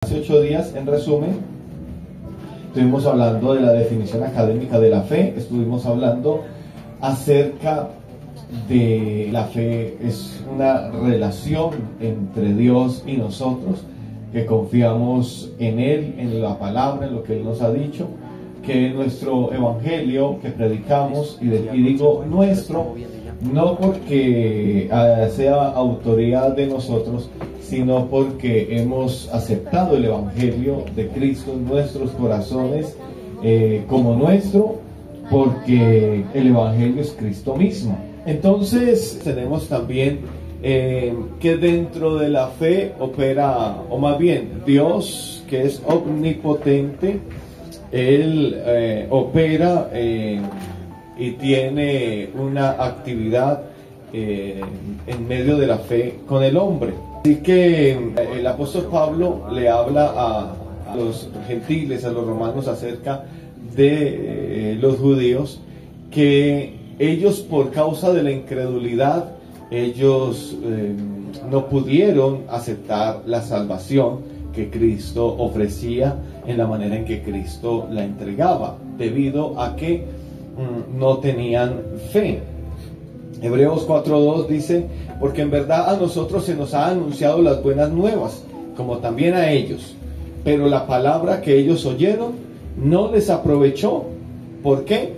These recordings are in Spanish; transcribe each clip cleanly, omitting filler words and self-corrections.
Hace 8 días, en resumen, estuvimos hablando de la definición académica de la fe, estuvimos hablando acerca de la fe, es una relación entre Dios y nosotros, que confiamos en Él, en la palabra, en lo que Él nos ha dicho, que nuestro evangelio que predicamos, y digo nuestro, no porque sea autoridad de nosotros, sino porque hemos aceptado el evangelio de Cristo en nuestros corazones como nuestro, porque el evangelio es Cristo mismo. Entonces tenemos también que dentro de la fe opera, o más bien Dios, que es omnipotente, Él opera y tiene una actividad en medio de la fe con el hombre. Así que el apóstol Pablo le habla a los gentiles, a los romanos, acerca de los judíos, que ellos, por causa de la incredulidad, ellos no pudieron aceptar la salvación que Cristo ofrecía en la manera en que Cristo la entregaba, debido a que no tenían fe. Hebreos 4:2 dice: porque en verdad a nosotros se nos ha anunciado las buenas nuevas, como también a ellos, pero la palabra que ellos oyeron no les aprovechó. ¿Por qué?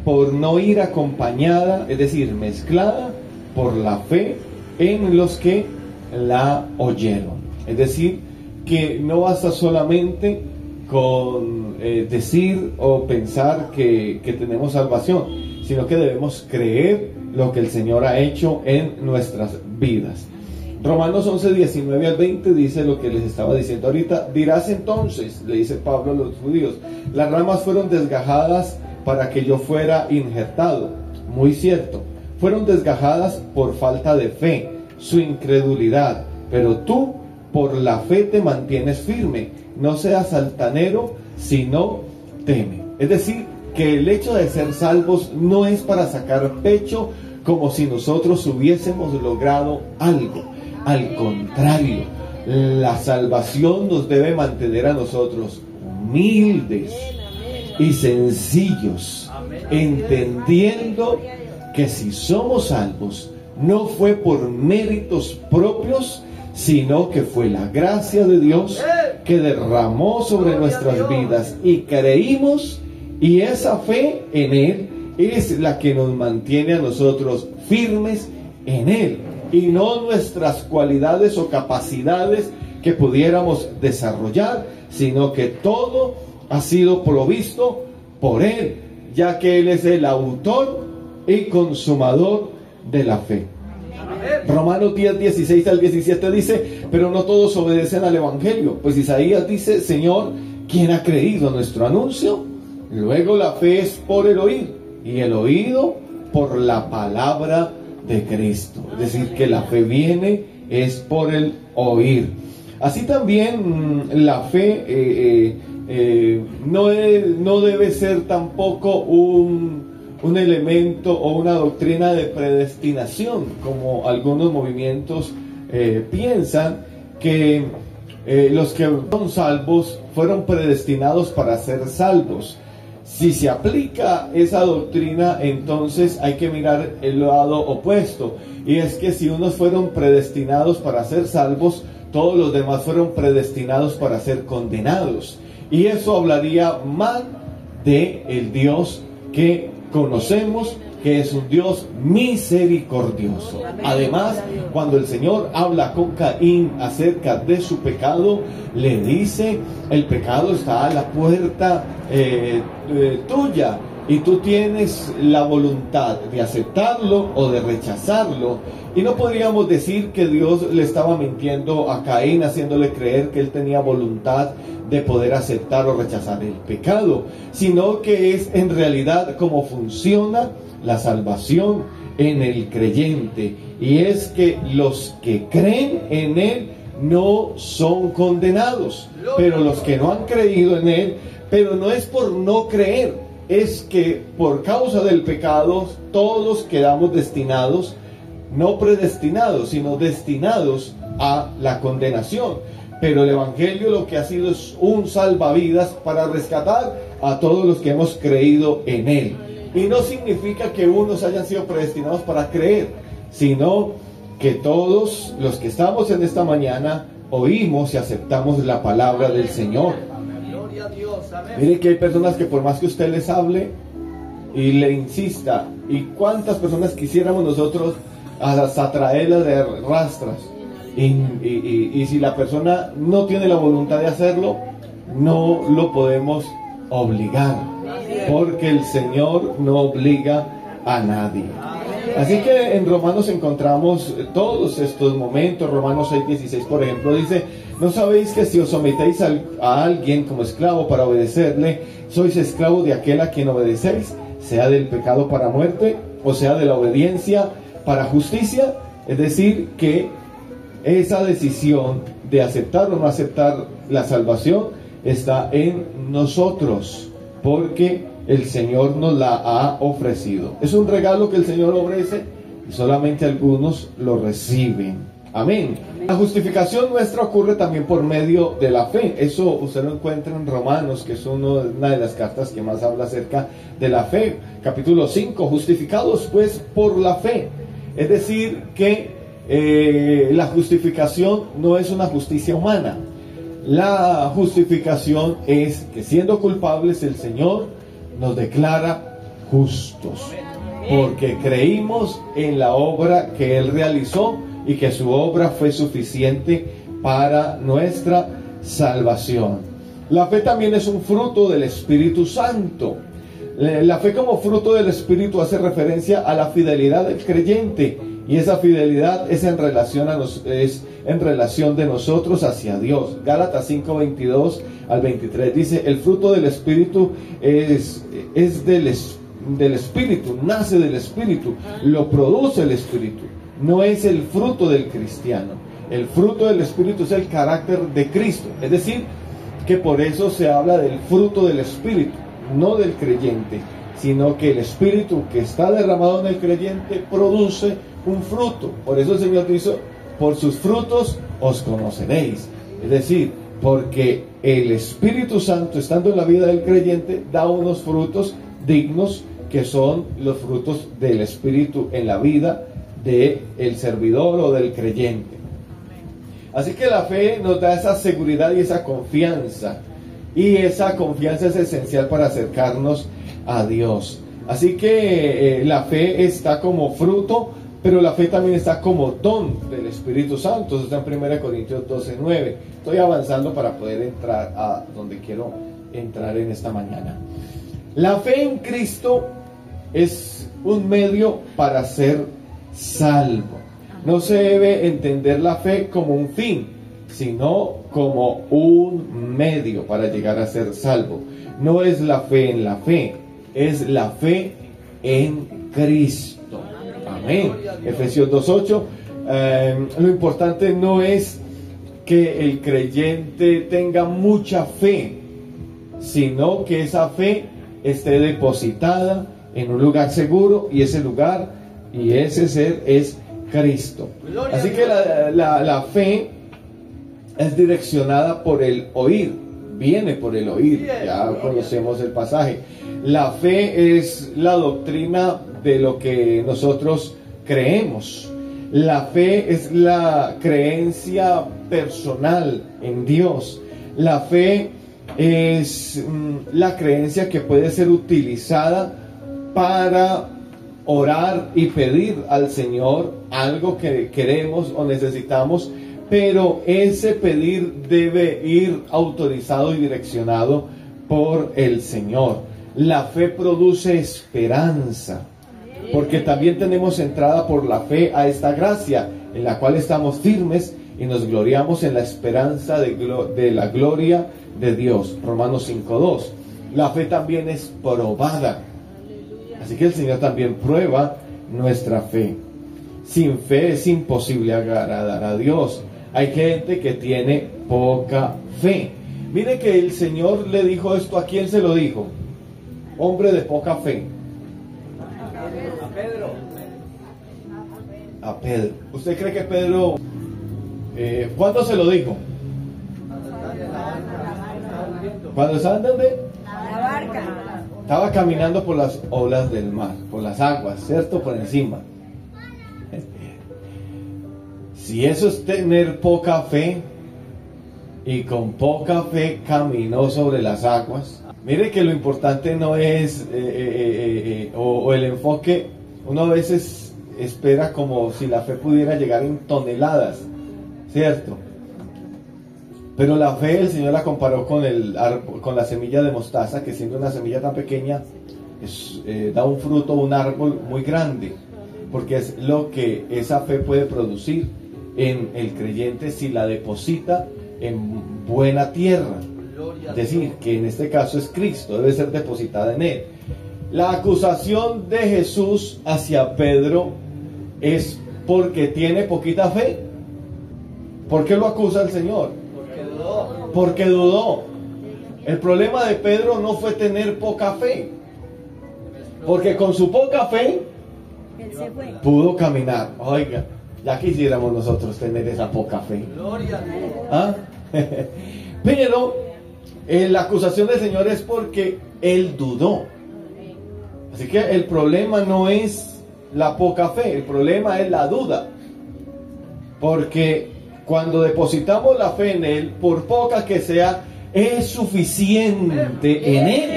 Por no ir acompañada, es decir, mezclada por la fe en los que la oyeron. Es decir, que no basta solamente con decir o pensar que tenemos salvación, sino que debemos creer lo que el Señor ha hecho en nuestras vidas. Romanos 11:19 al 20 dice lo que les estaba diciendo ahorita. Dirás entonces, le dice Pablo a los judíos, las ramas fueron desgajadas para que yo fuera injertado. Muy cierto, fueron desgajadas por falta de fe, su incredulidad, pero tú por la fe te mantienes firme. No seas altanero, sino teme. Es decir, que el hecho de ser salvos no es para sacar pecho como si nosotros hubiésemos logrado algo. Al contrario, la salvación nos debe mantener a nosotros humildes y sencillos, entendiendo que si somos salvos no fue por méritos propios, sino que fue la gracia de Dios que derramó sobre nuestras vidas, y creímos, y esa fe en Él es la que nos mantiene a nosotros firmes en Él, y no nuestras cualidades o capacidades que pudiéramos desarrollar, sino que todo ha sido provisto por Él, ya que Él es el autor y consumador de la fe. Romanos 10:16 al 17 dice: pero no todos obedecen al evangelio, pues Isaías dice: Señor, ¿quién ha creído nuestro anuncio? Luego la fe es por el oír, y el oído por la palabra de Cristo. Es decir, que la fe viene es por el oír. Así también la fe no debe ser tampoco un elemento o una doctrina de predestinación, como algunos movimientos piensan que los que son salvos fueron predestinados para ser salvos. Si se aplica esa doctrina, entonces hay que mirar el lado opuesto, y es que si unos fueron predestinados para ser salvos, todos los demás fueron predestinados para ser condenados, y eso hablaría mal de el Dios que conocemos, que es un Dios misericordioso. Además, cuando el Señor habla con Caín acerca de su pecado, le dice: el pecado está a la puerta tuya, y tú tienes la voluntad de aceptarlo o de rechazarlo. Y no podríamos decir que Dios le estaba mintiendo a Caín, haciéndole creer que él tenía voluntad de poder aceptar o rechazar el pecado, sino que es en realidad cómo funciona la salvación en el creyente, y es que los que creen en Él no son condenados, pero los que no han creído en Él, pero no es por no creer, es que por causa del pecado todos quedamos destinados, no predestinados, sino destinados a la condenación. pero el Evangelio lo que ha sido es un salvavidas para rescatar a todos los que hemos creído en él. Y no significa que unos hayan sido predestinados para creer, sino que todos los que estamos en esta mañana oímos y aceptamos la palabra del Señor. Mire que hay personas que por más que usted les hable y le insista, y cuántas personas quisiéramos nosotros hasta traerlas de rastras, y si la persona no tiene la voluntad de hacerlo, no lo podemos obligar, porque el Señor no obliga a nadie. Así que en Romanos encontramos todos estos momentos. Romanos 6:16, por ejemplo, dice: ¿no sabéis que si os sometéis a alguien como esclavo para obedecerle, sois esclavos de aquel a quien obedecéis, sea del pecado para muerte, o sea de la obediencia para justicia? Es decir, que esa decisión de aceptar o no aceptar la salvación está en nosotros, porque el Señor nos la ha ofrecido. Es un regalo que el Señor ofrece y solamente algunos lo reciben. Amén. La justificación nuestra ocurre también por medio de la fe. Eso usted lo encuentra en Romanos, que es una de las cartas que más habla acerca de la fe. Capítulo 5, justificados pues por la fe. Es decir, que la justificación no es una justicia humana. La justificación es que siendo culpables el Señor nos declara justos, porque creímos en la obra que Él realizó y que su obra fue suficiente para nuestra salvación. La fe también es un fruto del Espíritu Santo. La fe como fruto del Espíritu hace referencia a la fidelidad del creyente, y esa fidelidad es en relación de nosotros hacia Dios. Gálatas 5:22 al 23 dice: el fruto del Espíritu es del Espíritu, nace del Espíritu, lo produce el Espíritu, no es el fruto del cristiano. El fruto del Espíritu es el carácter de Cristo, es decir, que por eso se habla del fruto del Espíritu, no del creyente, sino que el Espíritu que está derramado en el creyente produce un fruto. Por eso el Señor dice: por sus frutos os conoceréis. Es decir, porque el Espíritu Santo, estando en la vida del creyente, da unos frutos dignos, que son los frutos del Espíritu en la vida del servidor o del creyente. Así que la fe nos da esa seguridad y esa confianza, y esa confianza es esencial para acercarnos a Dios. Así que la fe está como fruto, pero la fe también está como don del Espíritu Santo. Eso está en 1 Corintios 12:9. Estoy avanzando para poder entrar a donde quiero entrar en esta mañana. La fe en Cristo es un medio para ser salvo. No se debe entender la fe como un fin, sino como un medio para llegar a ser salvo. No es la fe en la fe, es la fe en Cristo. Amén. Efesios 2:8. Lo importante no es que el creyente tenga mucha fe, sino que esa fe esté depositada en un lugar seguro, y ese lugar y ese ser es Cristo. Así que la fe es direccionada por el oír, viene por el oír. Ya conocemos el pasaje. La fe es la doctrina de lo que nosotros creemos. La fe es la creencia personal en Dios. La fe es la creencia que puede ser utilizada para orar y pedir al Señor algo que queremos o necesitamos, pero ese pedir debe ir autorizado y direccionado por el Señor. La fe produce esperanza, porque también tenemos entrada por la fe a esta gracia, en la cual estamos firmes y nos gloriamos en la esperanza de la gloria de Dios. Romanos 5:2. La fe también es probada, así que el Señor también prueba nuestra fe. Sin fe es imposible agradar a Dios. Hay gente que tiene poca fe. Mire que el Señor le dijo esto. ¿A quién se lo dijo? Hombre de poca fe. A Pedro. A Pedro. ¿Usted cree que Pedro, cuándo se lo dijo? ¿Cuando estaban dónde? La barca. Estaba caminando por las olas del mar, por las aguas, ¿cierto? Por encima. Si eso es tener poca fe, y con poca fe caminó sobre las aguas. Mire que lo importante no es, o el enfoque, uno a veces espera como si la fe pudiera llegar en toneladas, ¿cierto? Pero la fe el Señor la comparó con la semilla de mostaza, que siendo una semilla tan pequeña, da un fruto, un árbol muy grande, porque es lo que esa fe puede producir en el creyente si la deposita en buena tierra. Es decir, que en este caso es Cristo, debe ser depositada en él. La acusación de Jesús hacia Pedro es porque tiene poquita fe. ¿Por qué lo acusa el Señor? Porque dudó. El problema de Pedro no fue tener poca fe, porque con su poca fe Él se fue. pudo caminar. Oiga, ya quisiéramos nosotros tener esa poca fe. ¿Ah? Pero la acusación del Señor es porque él dudó. Así que el problema no es la poca fe, el problema es la duda. Porque cuando depositamos la fe en él, por poca que sea, es suficiente en él.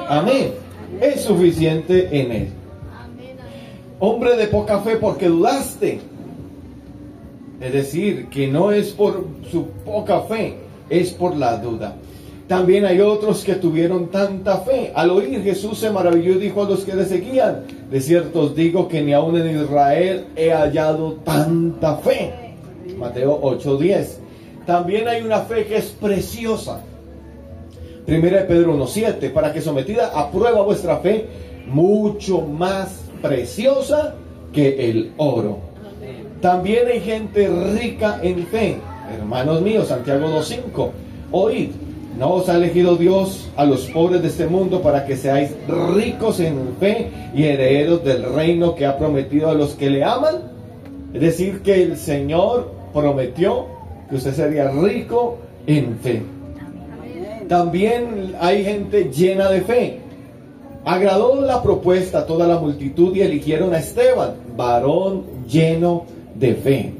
Amén. Es suficiente en él. Hombre de poca fe, porque dudaste. Es decir, que no es por su poca fe, es por la duda. También hay otros que tuvieron tanta fe. Al oír Jesús se maravilló y dijo a los que le seguían: de cierto os digo que ni aun en Israel he hallado tanta fe. Mateo 8:10. También hay una fe que es preciosa. Primera de Pedro 1:7. Para que sometida a prueba vuestra fe, mucho más preciosa que el oro. También hay gente rica en fe. Hermanos míos, Santiago 2:5. Oíd, ¿no os ha elegido Dios a los pobres de este mundo para que seáis ricos en fe y herederos del reino que ha prometido a los que le aman? Es decir, que el Señor prometió que usted sería rico en fe. También hay gente llena de fe. Agradó la propuesta a toda la multitud y eligieron a Esteban, varón lleno de fe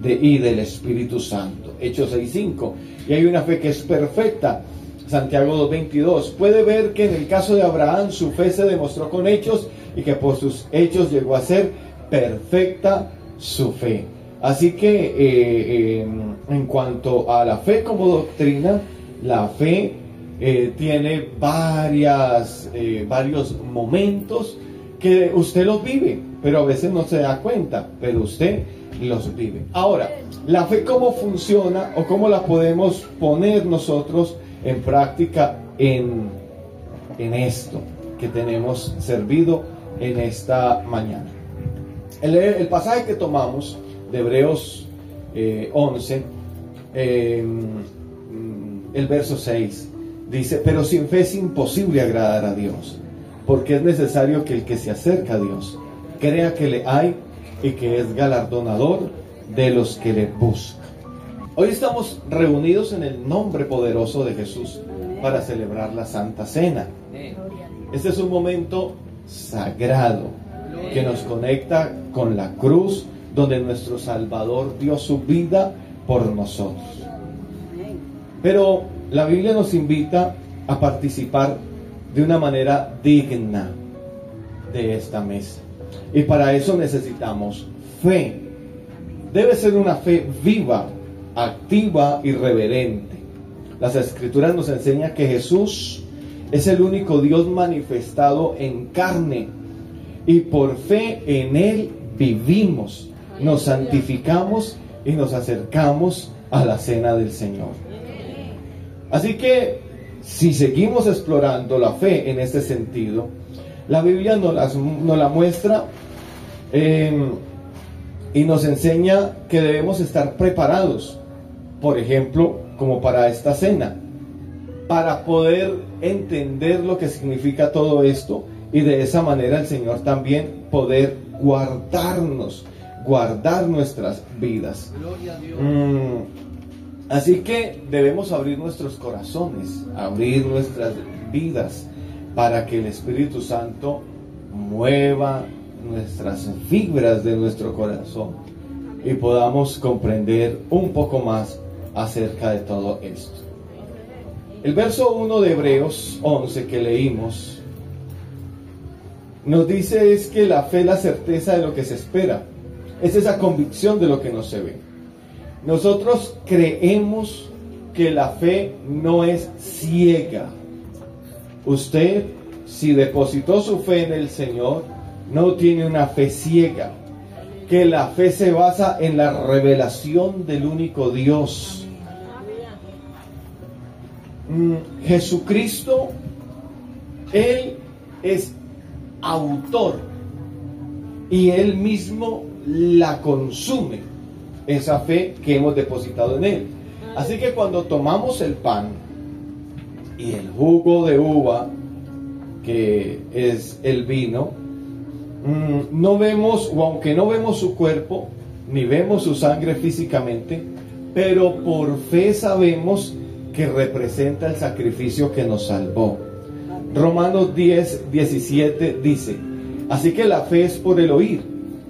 y del Espíritu Santo. Hechos 6:5. Y hay una fe que es perfecta. Santiago 2:22. Puede ver que en el caso de Abraham su fe se demostró con hechos y que por sus hechos llegó a ser perfecta su fe. Así que en cuanto a la fe como doctrina, la fe tiene varios momentos que usted los vive, pero a veces no se da cuenta, pero usted los vive. Ahora, la fe, ¿cómo funciona o cómo la podemos poner nosotros en práctica en esto que tenemos servido en esta mañana? El pasaje que tomamos de Hebreos 11, el verso 6, dice: pero sin fe es imposible agradar a Dios, porque es necesario que el que se acerca a Dios crea que le hay y que es galardonador de los que le buscan. Hoy estamos reunidos en el nombre poderoso de Jesús para celebrar la Santa Cena. Este es un momento sagrado que nos conecta con la cruz, donde nuestro Salvador dio su vida por nosotros. Pero la Biblia nos invita a participar de una manera digna de esta mesa. Y para eso necesitamos fe. Debe ser una fe viva, activa y reverente. Las Escrituras nos enseñan que Jesús es el único Dios manifestado en carne. Y por fe en Él vivimos, nos santificamos y nos acercamos a la cena del Señor. Así que si seguimos explorando la fe en este sentido, la Biblia nos la muestra y nos enseña que debemos estar preparados, por ejemplo, como para esta cena, para poder entender lo que significa todo esto y de esa manera el Señor también poder guardar nuestras vidas. Así que debemos abrir nuestros corazones, abrir nuestras vidas para que el Espíritu Santo mueva nuestras fibras de nuestro corazón y podamos comprender un poco más acerca de todo esto. El verso 1 de Hebreos 11 que leímos nos dice es que la fe es la certeza de lo que se espera, es esa convicción de lo que no se ve. Nosotros creemos que la fe no es ciega. Usted, si depositó su fe en el Señor, no tiene una fe ciega, que la fe se basa en la revelación del único Dios. Jesucristo, Él es autor y Él mismo la consume, esa fe que hemos depositado en Él. Así que cuando tomamos el pan y el jugo de uva, que es el vino, no vemos, o aunque no vemos su cuerpo, ni vemos su sangre físicamente, pero por fe sabemos que representa el sacrificio que nos salvó. Romanos 10:17 dice: así que la fe es por el oír,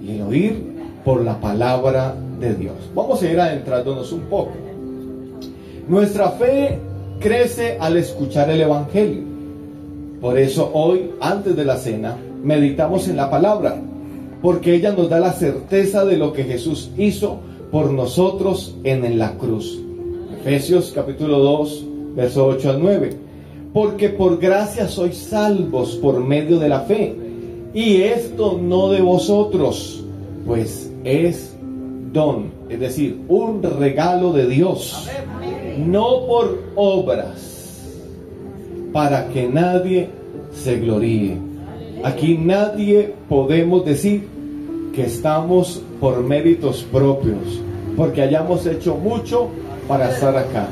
y el oír por la palabra de Dios. Vamos a ir adentrándonos un poco. Nuestra fe crece al escuchar el Evangelio. Por eso hoy, antes de la cena, meditamos en la palabra, porque ella nos da la certeza de lo que Jesús hizo por nosotros en la cruz. Efesios capítulo 2, verso 8 al 9. Porque por gracia sois salvos por medio de la fe, y esto no de vosotros, pues es don, es decir, un regalo de Dios, no por obras, para que nadie se gloríe. Aquí nadie podemos decir que estamos por méritos propios, porque hayamos hecho mucho para estar acá,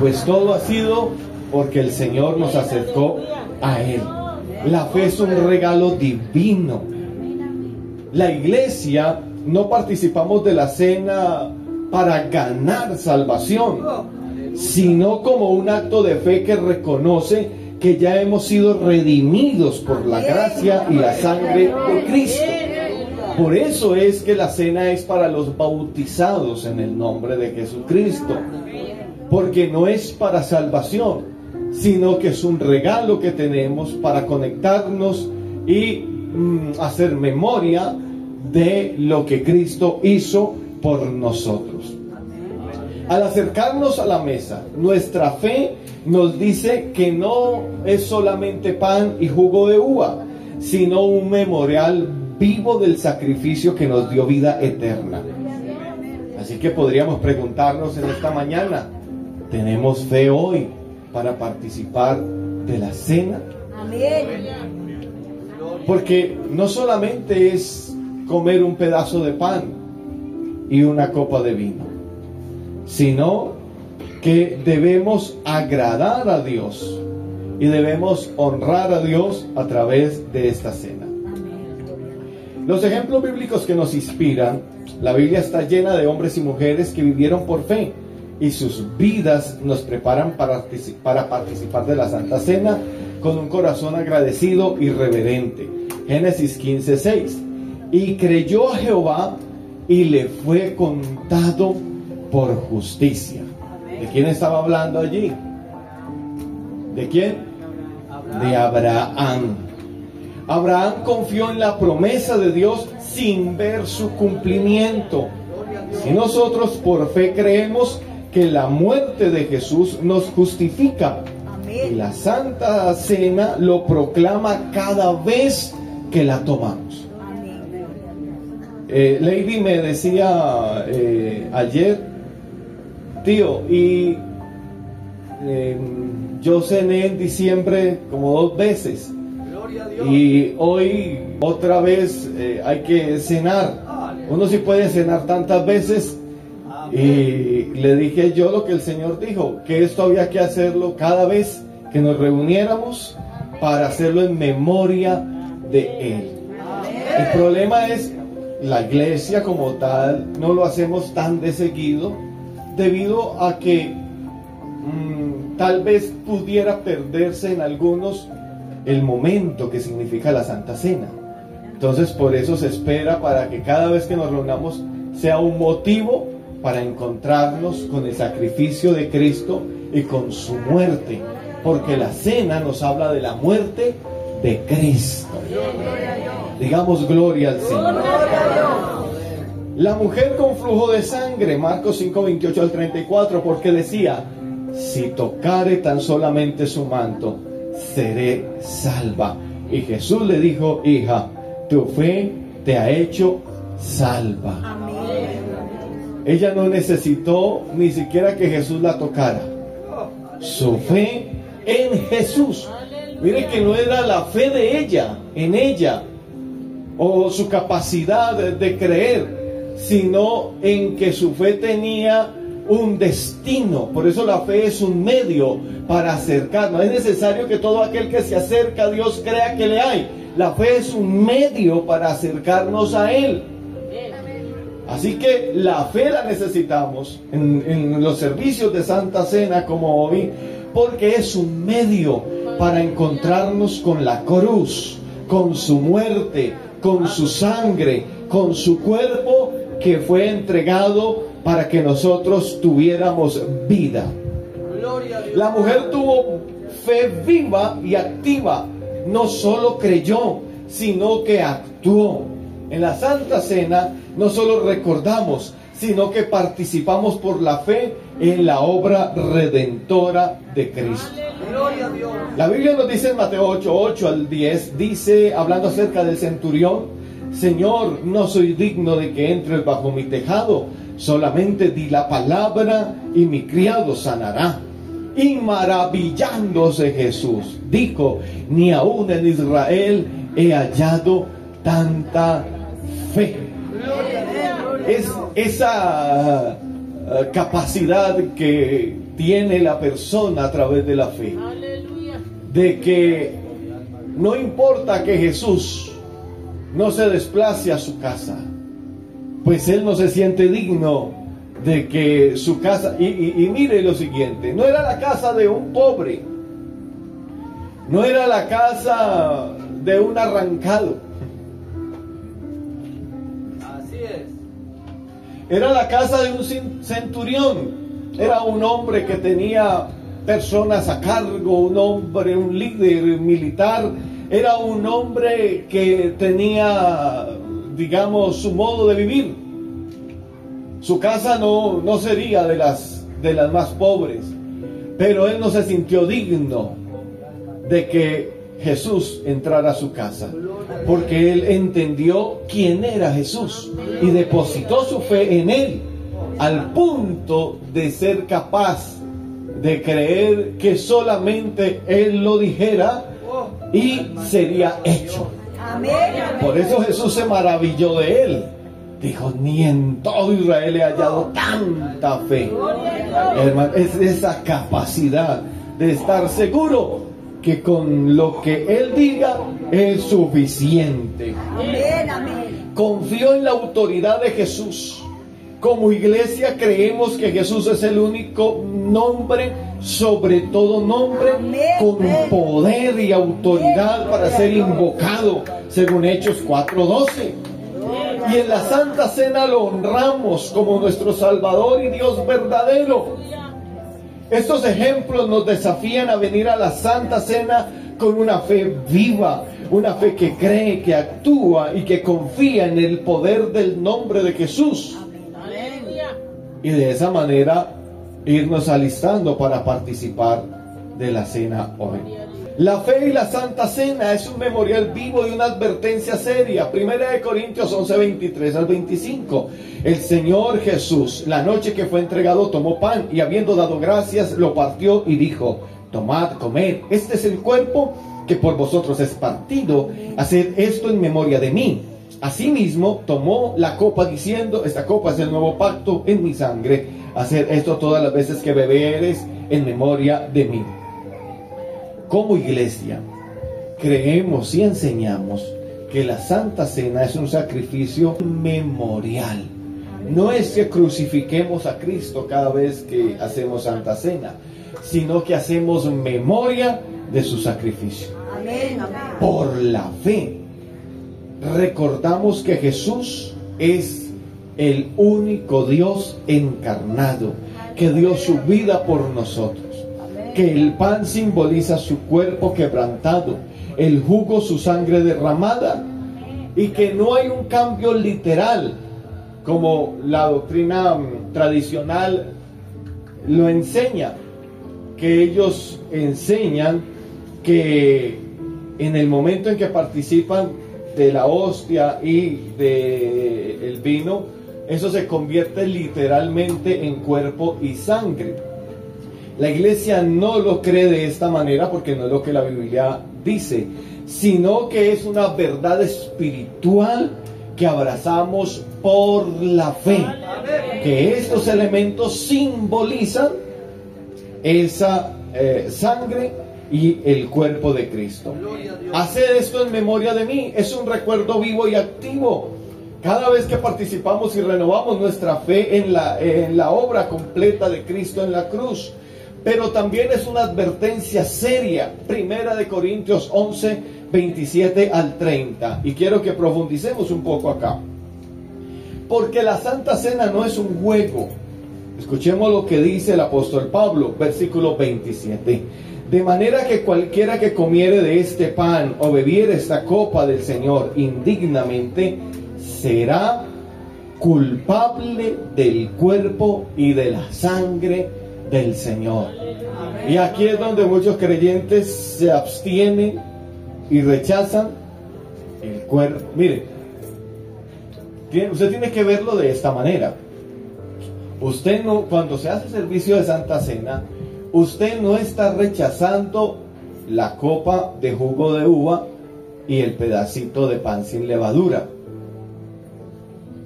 pues todo ha sido porque el Señor nos acercó a Él. La fe es un regalo divino. La iglesia no participamos de la cena para ganar salvación, sino como un acto de fe que reconoce que ya hemos sido redimidos por la gracia y la sangre de Cristo. Por eso es que la cena es para los bautizados en el nombre de Jesucristo, porque no es para salvación, sino que es un regalo que tenemos para conectarnos y hacer memoria de lo que Cristo hizo por nosotros. Al acercarnos a la mesa, nuestra fe nos dice que no es solamente pan y jugo de uva, sino un memorial vivo del sacrificio que nos dio vida eterna. Así que podríamos preguntarnos en esta mañana: ¿tenemos fe hoy para participar de la cena? Porque no solamente es comer un pedazo de pan y una copa de vino, sino que debemos agradar a Dios y debemos honrar a Dios a través de esta cena. Los ejemplos bíblicos que nos inspiran, la Biblia está llena de hombres y mujeres que vivieron por fe, y sus vidas nos preparan para participar de la Santa Cena con un corazón agradecido y reverente. Génesis 15:6. Y creyó a Jehová y le fue contado por justicia. ¿De quién estaba hablando allí? ¿De quién? De Abraham. Abraham confió en la promesa de Dios sin ver su cumplimiento. Si nosotros por fe creemos que la muerte de Jesús nos justifica, y la Santa Cena lo proclama cada vez que la tomamos. Lady me decía ayer: tío, y yo cené en diciembre como 2 veces, y hoy otra vez hay que cenar. Uno sí puede cenar tantas veces. Y le dije yo lo que el Señor dijo, que esto había que hacerlo cada vez que nos reuniéramos para hacerlo en memoria de Él. El problema es, la iglesia como tal no lo hacemos tan de seguido. debido a que tal vez pudiera perderse en algunos el momento que significa la Santa Cena. Entonces por eso se espera para que cada vez que nos reunamos sea un motivo para encontrarnos con el sacrificio de Cristo y con su muerte, porque la cena nos habla de la muerte de Cristo. Digamos gloria al Señor. La mujer con flujo de sangre, Marcos 5, 28 al 34, porque decía: si tocare tan solamente su manto, seré salva. Y Jesús le dijo: hija, tu fe te ha hecho salva. Amén. Ella no necesitó ni siquiera que Jesús la tocara. Su fe en Jesús. Mire que no era la fe de ella, en ella, o su capacidad de creer, sino en que su fe tenía un destino. Por eso la fe es un medio para acercarnos. Es necesario que todo aquel que se acerca a Dios crea que le hay. La fe es un medio para acercarnos a Él. Así que la fe la necesitamos en los servicios de Santa Cena como hoy, porque es un medio para encontrarnos con la cruz, con su muerte, con su sangre, con su cuerpo que fue entregado para que nosotros tuviéramos vida. La mujer tuvo fe viva y activa. No solo creyó, sino que actuó. En la Santa Cena no solo recordamos, sino que participamos por la fe en la obra redentora de Cristo. La Biblia nos dice en Mateo 8, 8 al 10, dice, hablando acerca del centurión: Señor, no soy digno de que entres bajo mi tejado, solamente di la palabra y mi criado sanará. Y maravillándose Jesús, dijo: ni aún en Israel he hallado tanta fe. Es esa capacidad que tiene la persona a través de la fe, de que no importa que Jesús no se desplace a su casa, pues él no se siente digno de que su casa, y mire lo siguiente, no era la casa de un pobre, no era la casa de un arrancado, era la casa de un centurión. Era un hombre que tenía personas a cargo, un hombre, un líder militar. Era un hombre que tenía, digamos, su modo de vivir. Su casa no sería de las más pobres, pero él no se sintió digno de que Jesús entrara a su casa, porque él entendió quién era Jesús y depositó su fe en él, al punto de ser capaz de creer que solamente él lo dijera y sería hecho. Por eso Jesús se maravilló de él. Dijo: ni en todo Israel he hallado tanta fe. Hermano, es esa capacidad de estar seguro que con lo que él diga es suficiente. Confió en la autoridad de Jesús. Como iglesia creemos que Jesús es el único nombre, sobre todo nombre, con poder y autoridad para ser invocado, según Hechos 4:12. Y en la Santa Cena lo honramos como nuestro Salvador y Dios verdadero. Estos ejemplos nos desafían a venir a la Santa Cena con una fe viva, una fe que cree, que actúa y que confía en el poder del nombre de Jesús. Y de esa manera irnos alistando para participar de la cena hoy. La fe y la Santa Cena es un memorial vivo y una advertencia seria. 1 Corintios 11, 23 al 25. El Señor Jesús, la noche que fue entregado, tomó pan y habiendo dado gracias, lo partió y dijo: tomad, comed, este es el cuerpo que por vosotros es partido. Haced esto en memoria de mí. Asimismo, tomó la copa diciendo: esta copa es el nuevo pacto en mi sangre. Haced esto todas las veces que bebereis en memoria de mí. Como iglesia, creemos y enseñamos que la Santa Cena es un sacrificio memorial No es que crucifiquemos a Cristo cada vez que hacemos Santa Cena, sino que hacemos memoria de su sacrificio. Amén. Por la fe recordamos que Jesús es el único Dios encarnado, que dio su vida por nosotros, que el pan simboliza su cuerpo quebrantado, el jugo su sangre derramada, y que no hay un cambio literal como la doctrina tradicional lo enseña, que ellos enseñan que en el momento en que participan de la hostia y del vino, eso se convierte literalmente en cuerpo y sangre. La iglesia no lo cree de esta manera porque no es lo que la Biblia dice, sino que es una verdad espiritual que abrazamos por la fe, que estos elementos simbolizan esa sangre y el cuerpo de Cristo. Hacer esto en memoria de mí es un recuerdo vivo y activo. Cada vez que participamos y renovamos nuestra fe en la obra completa de Cristo en la cruz. Pero también es una advertencia seria. Primera de Corintios 11, 27 al 30. Y quiero que profundicemos un poco acá. Porque la Santa Cena no es un juego. Escuchemos lo que dice el apóstol Pablo, versículo 27. De manera que cualquiera que comiere de este pan o bebiere esta copa del Señor indignamente, será culpable del cuerpo y de la sangre del Señor. Y aquí es donde muchos creyentes se abstienen y rechazan el cuerpo. Mire, usted tiene que verlo de esta manera. Usted no, cuando se hace servicio de Santa Cena, usted no está rechazando la copa de jugo de uva y el pedacito de pan sin levadura.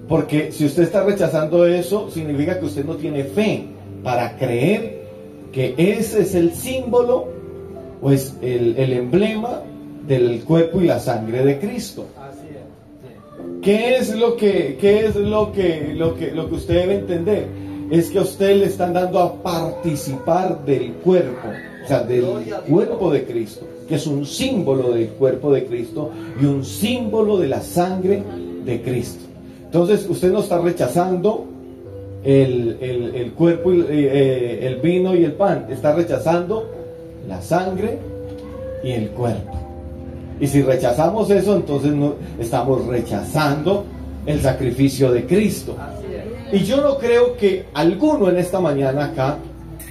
Porque si usted está rechazando eso, significa que usted no tiene fe para creer que ese es el símbolo o es el emblema del cuerpo y la sangre de Cristo. ¿Qué es lo que usted debe entender? Es que a usted le están dando a participar del cuerpo, o sea, del cuerpo de Cristo, que es un símbolo del cuerpo de Cristo y un símbolo de la sangre de Cristo. Entonces usted no está rechazando el cuerpo, el vino y el pan, está rechazando la sangre y el cuerpo. Y si rechazamos eso, entonces no, estamos rechazando el sacrificio de Cristo. Y yo no creo que alguno en esta mañana acá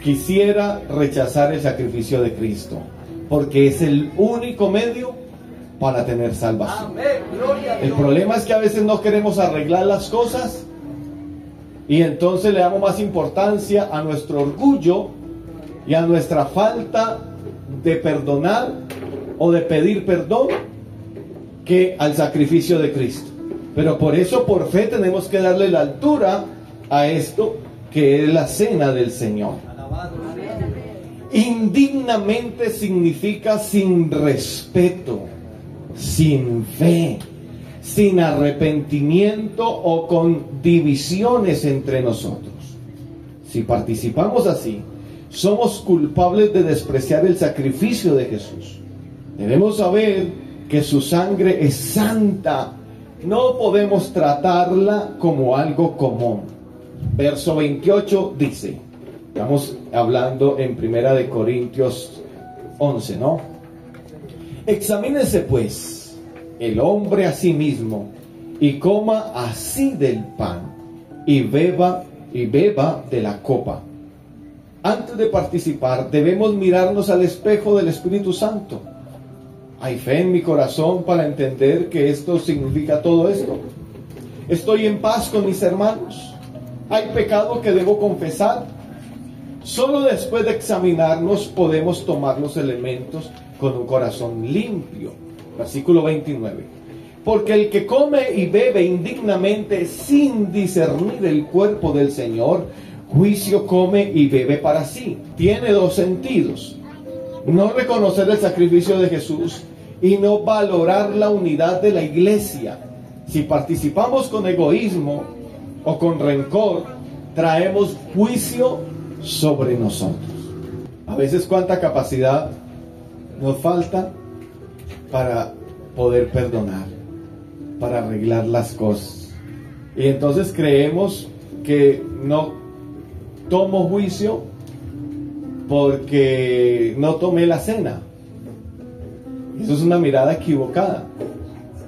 quisiera rechazar el sacrificio de Cristo, porque es el único medio para tener salvación. El problema es que a veces no queremos arreglar las cosas y entonces le damos más importancia a nuestro orgullo y a nuestra falta de perdonar o de pedir perdón que al sacrificio de Cristo. Pero por eso, por fe, tenemos que darle la altura a esto que es la cena del Señor. Indignamente significa sin respeto, sin fe, sin arrepentimiento o con divisiones entre nosotros. Si participamos así, somos culpables de despreciar el sacrificio de Jesús. Debemos saber que su sangre es santa. No podemos tratarla como algo común. Verso 28 dice, estamos hablando en Primera de Corintios 11, ¿no? Examínese pues el hombre a sí mismo y coma así del pan y beba de la copa. Antes de participar debemos mirarnos al espejo del Espíritu Santo. ¿Hay fe en mi corazón para entender que esto significa todo esto? ¿Estoy en paz con mis hermanos? ¿Hay pecado que debo confesar? Solo después de examinarnos podemos tomar los elementos con un corazón limpio. Versículo 29. Porque el que come y bebe indignamente sin discernir el cuerpo del Señor, juicio come y bebe para sí. Tiene dos sentidos: no reconocer el sacrificio de Jesús y no valorar la unidad de la iglesia. Si participamos con egoísmo o con rencor, traemos juicio sobre nosotros. A veces cuánta capacidad nos falta para poder perdonar, para arreglar las cosas. Y entonces creemos que no tomo juicio porque no tomé la cena. Eso es una mirada equivocada,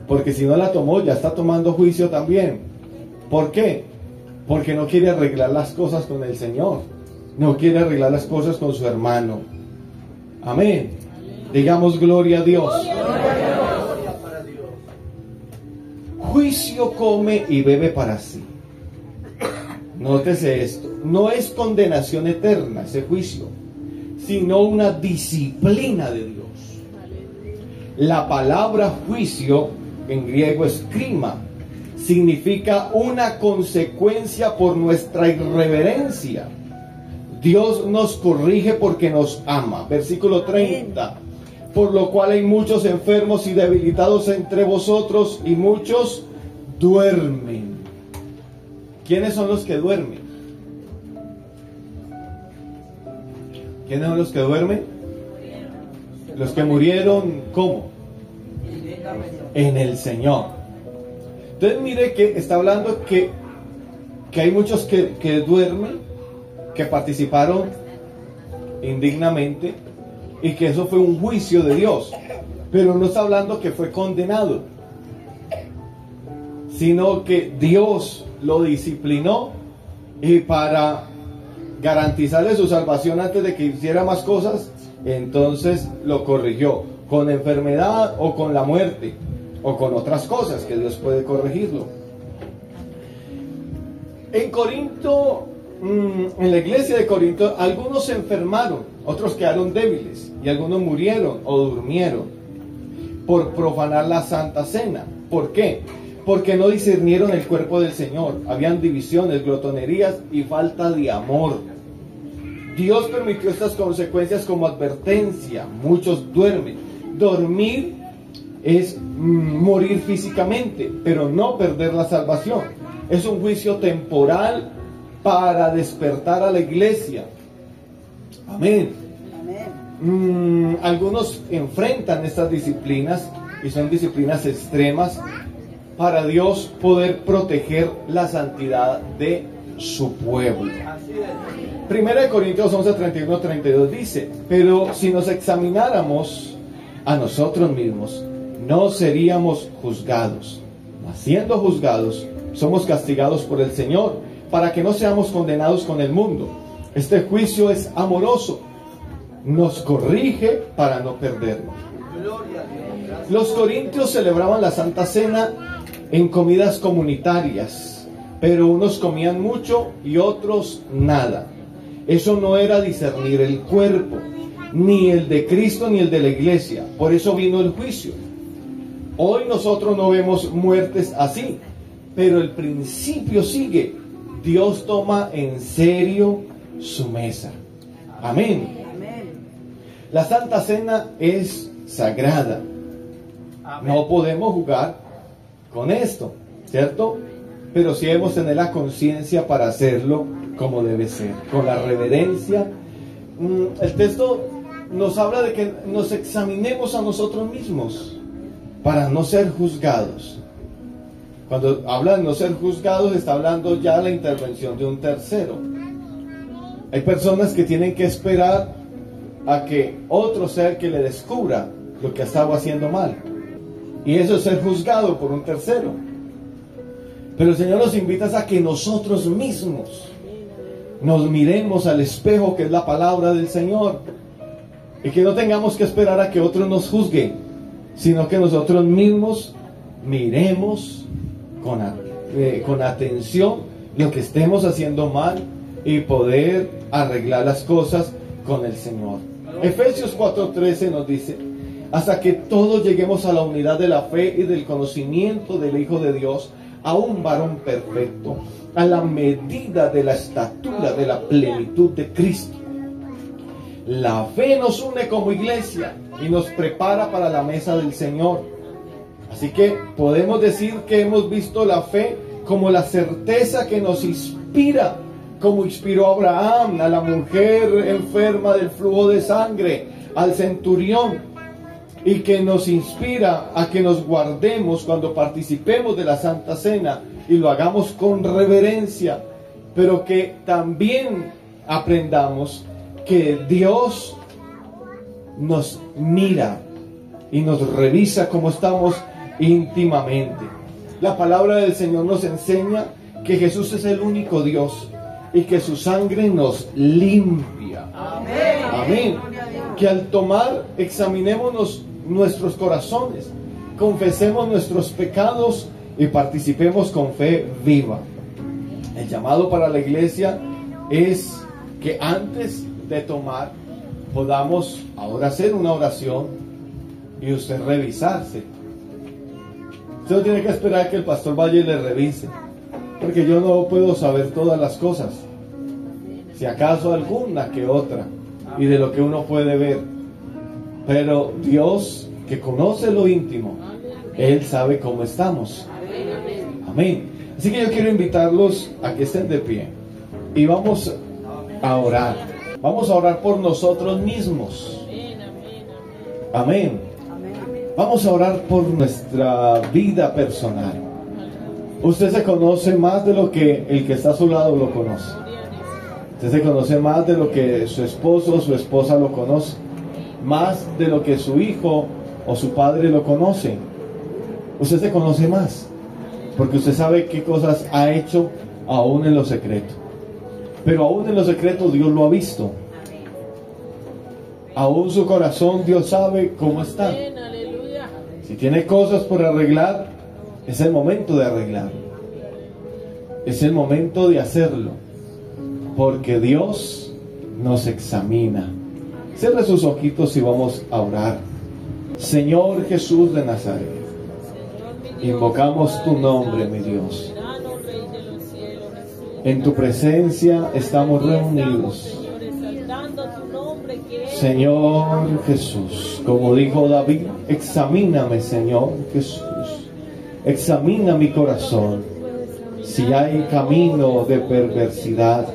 porque si no la tomó ya está tomando juicio también. ¿Por qué? Porque no quiere arreglar las cosas con el Señor, no quiere arreglar las cosas con su hermano. Amén. Digamos gloria a Dios. Juicio come y bebe para sí. Nótese esto, no es condenación eterna ese juicio, sino una disciplina de Dios. La palabra juicio, en griego es krima, significa una consecuencia por nuestra irreverencia. Dios nos corrige porque nos ama. Versículo 30. Por lo cual hay muchos enfermos y debilitados entre vosotros, y muchos duermen. ¿Quiénes son los que duermen? ¿Quiénes son los que duermen? Los que murieron, ¿cómo? En el Señor. Entonces mire que está hablando que hay muchos que duermen, que participaron indignamente, y que eso fue un juicio de Dios. Pero no está hablando que fue condenado, sino que Dios lo disciplinó, y para garantizarle su salvación antes de que hiciera más cosas, entonces lo corrigió con enfermedad o con la muerte o con otras cosas que Dios puede corregirlo. En Corinto, en la iglesia de Corinto, algunos se enfermaron, otros quedaron débiles, y algunos murieron o durmieron por profanar la Santa Cena. ¿Por qué? Porque no discernieron el cuerpo del Señor. Habían divisiones, glotonerías y falta de amor. Dios permitió estas consecuencias como advertencia. Muchos duermen. Dormir es morir físicamente, pero no perder la salvación. Es un juicio temporal para despertar a la iglesia. Amén. Algunos enfrentan estas disciplinas, y son disciplinas extremas, para Dios poder proteger la santidad de su pueblo. Primera de Corintios 11, 31, 32 dice: pero si nos examináramos a nosotros mismos, no seríamos juzgados. Mas siendo juzgados, somos castigados por el Señor, para que no seamos condenados con el mundo. Este juicio es amoroso, nos corrige para no perdernos. Los corintios celebraban la Santa Cena en comidas comunitarias, pero unos comían mucho y otros nada. Eso no era discernir el cuerpo, ni el de Cristo ni el de la iglesia. Por eso vino el juicio. Hoy nosotros no vemos muertes así, pero el principio sigue. Dios toma en serio su mesa. Amén. La Santa Cena es sagrada. No podemos jugar con esto, ¿cierto? Pero sí debemos tener la conciencia para hacerlo como debe ser, con la reverencia. El texto nos habla de que nos examinemos a nosotros mismos para no ser juzgados. Cuando habla de no ser juzgados, está hablando ya de la intervención de un tercero. Hay personas que tienen que esperar a que otro sea el que le descubra lo que ha estado haciendo mal, y eso es ser juzgado por un tercero. Pero el Señor nos invita a que nosotros mismos nos miremos al espejo, que es la palabra del Señor, y que no tengamos que esperar a que otros nos juzguen, sino que nosotros mismos miremos con atención lo que estemos haciendo mal y poder arreglar las cosas con el Señor. Efesios 4:13 nos dice: hasta que todos lleguemos a la unidad de la fe y del conocimiento del Hijo de Dios, a un varón perfecto, a la medida de la estatura de la plenitud de Cristo. La fe nos une como iglesia y nos prepara para la mesa del Señor. Así que podemos decir que hemos visto la fe como la certeza que nos inspira, como inspiró a Abraham, a la mujer enferma del flujo de sangre, al centurión, y que nos inspira a que nos guardemos cuando participemos de la Santa Cena y lo hagamos con reverencia, pero que también aprendamos que Dios nos mira y nos revisa como estamos íntimamente. La palabra del Señor nos enseña que Jesús es el único Dios y que su sangre nos limpia. Amén. Amén. Que al tomar, examinémonos nuestros corazones, confesemos nuestros pecados y participemos con fe viva. El llamado para la iglesia es que antes de tomar podamos ahora hacer una oración y usted revisarse. Usted no tiene que esperar que el pastor vaya y le revise, porque yo no puedo saber todas las cosas, si acaso alguna que otra, y de lo que uno puede ver. Pero Dios, que conoce lo íntimo, Él sabe cómo estamos. Amén. Así que yo quiero invitarlos a que estén de pie y vamos a orar. Vamos a orar por nosotros mismos. Amén. Vamos a orar por nuestra vida personal. Usted se conoce más de lo que el que está a su lado lo conoce. Usted se conoce más de lo que su esposo o su esposa lo conoce. Más de lo que su hijo o su padre lo conoce. Usted se conoce más, porque usted sabe qué cosas ha hecho aún en lo secreto. Pero aún en lo secreto Dios lo ha visto. Aún su corazón Dios sabe cómo está. Si tiene cosas por arreglar, es el momento de arreglar. Es el momento de hacerlo, porque Dios nos examina. Cierre sus ojitos y vamos a orar. Señor Jesús de Nazaret, invocamos tu nombre, mi Dios. En tu presencia estamos reunidos. Señor Jesús, como dijo David, examíname, Señor Jesús. Examina mi corazón. Si hay camino de perversidad,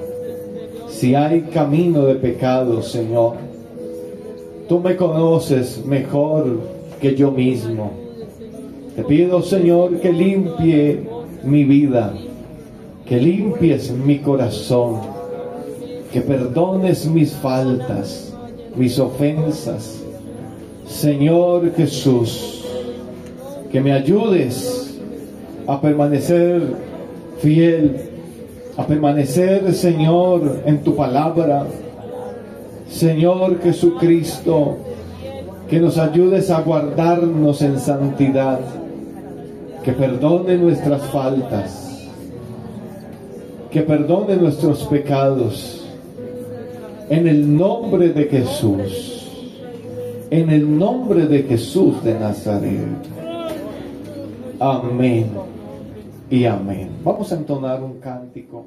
si hay camino de pecado, Señor, tú me conoces mejor que yo mismo. Te pido, Señor, que limpie mi vida, que limpies mi corazón, que perdones mis faltas, mis ofensas. Señor Jesús, que me ayudes a permanecer fiel, a permanecer, Señor, en tu palabra. Señor Jesucristo, que nos ayudes a guardarnos en santidad, que perdone nuestras faltas, que perdone nuestros pecados, en el nombre de Jesús, en el nombre de Jesús de Nazaret. Amén y amén. Vamos a entonar un cántico.